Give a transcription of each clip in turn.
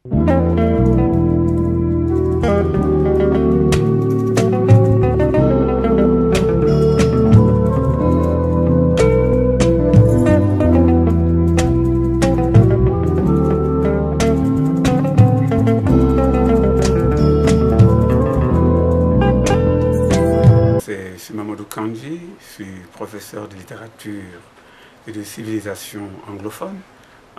Je suis Mamadou Kandji, je suis professeur de littérature et de civilisation anglophone,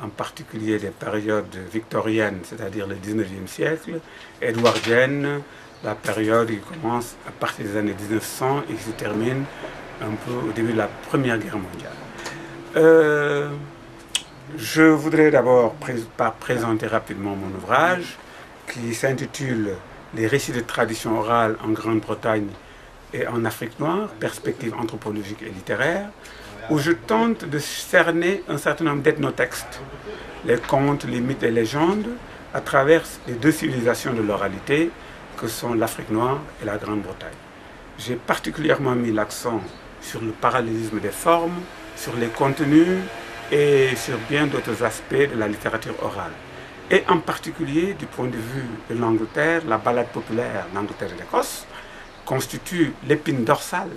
en particulier des périodes victoriennes, c'est-à-dire le 19e siècle, édouardienne, la période qui commence à partir des années 1900 et qui se termine un peu au début de la Première Guerre mondiale. Je voudrais d'abord présenter rapidement mon ouvrage qui s'intitule « Les récits de tradition orale en Grande-Bretagne et en Afrique noire, perspectives anthropologiques et littéraires », où je tente de cerner un certain nombre d'ethnotextes, les contes, les mythes et légendes, à travers les deux civilisations de l'oralité que sont l'Afrique noire et la Grande-Bretagne. J'ai particulièrement mis l'accent sur le parallélisme des formes, sur les contenus et sur bien d'autres aspects de la littérature orale. Et en particulier, du point de vue de l'Angleterre, la ballade populaire l'Angleterre et l'Écosse constitue l'épine dorsale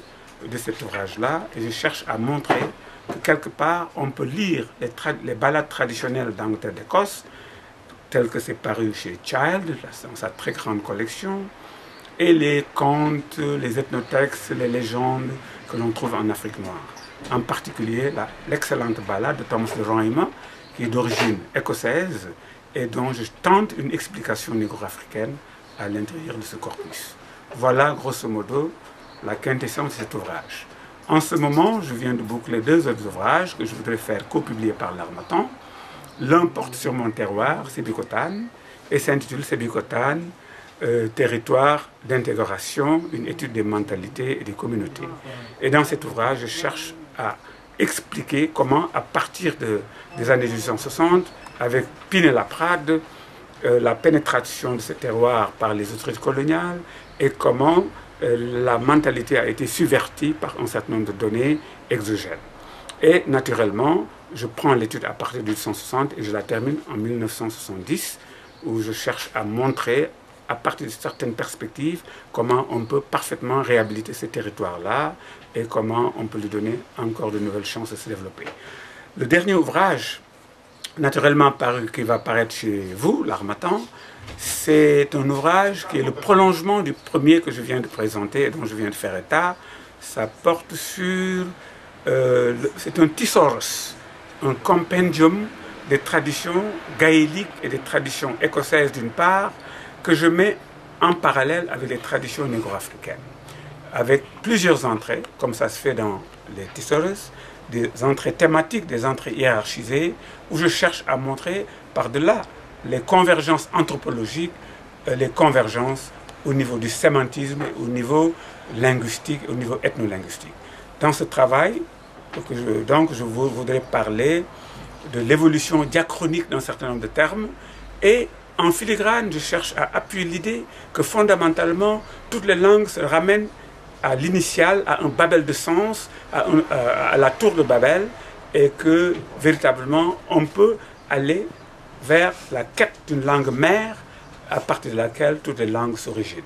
de cet ouvrage-là, et je cherche à montrer que quelque part on peut lire les ballades traditionnelles d'Angleterre et d'Écosse, telles que c'est paru chez Child, dans sa très grande collection, et les contes, les ethnotextes, les légendes que l'on trouve en Afrique noire. En particulier l'excellente ballade de Thomas de Roraima, qui est d'origine écossaise, et dont je tente une explication négro-africaine à l'intérieur de ce corpus. Voilà, grosso modo, la quintessence de cet ouvrage. En ce moment, je viens de boucler deux autres ouvrages que je voudrais faire copublier par l'Harmattan. L'un porte sur mon terroir, Sébikotane, et s'intitule Sébikotane, territoire d'intégration, une étude des mentalités et des communautés. Et dans cet ouvrage, je cherche à expliquer comment, à partir des années 1860, avec Pinet-Laprade, la pénétration de ce terroir par les autorités coloniales et comment la mentalité a été subvertie par un certain nombre de données exogènes. Et naturellement, je prends l'étude à partir de 1860 et je la termine en 1970, où je cherche à montrer, à partir de certaines perspectives, comment on peut parfaitement réhabiliter ce territoire-là et comment on peut lui donner encore de nouvelles chances de se développer. Le dernier ouvrage, naturellement paru, qui va paraître chez vous, l'Harmattan, c'est un ouvrage qui est le prolongement du premier que je viens de présenter et dont je viens de faire état. Ça porte sur... c'est un thésaurus, un compendium des traditions gaéliques et des traditions écossaises d'une part, que je mets en parallèle avec les traditions négro-africaines, avec plusieurs entrées, comme ça se fait dans les thésaurus, des entrées thématiques, des entrées hiérarchisées, où je cherche à montrer par-delà les convergences anthropologiques, les convergences au niveau du sémantisme, au niveau linguistique, au niveau ethno-linguistique. Dans ce travail, je voudrais parler de l'évolution diachronique d'un certain nombre de termes, et en filigrane, je cherche à appuyer l'idée que fondamentalement, toutes les langues se ramènent à l'initial, à un Babel de sens, à la tour de Babel, et que véritablement on peut aller vers la quête d'une langue mère à partir de laquelle toutes les langues s'originent.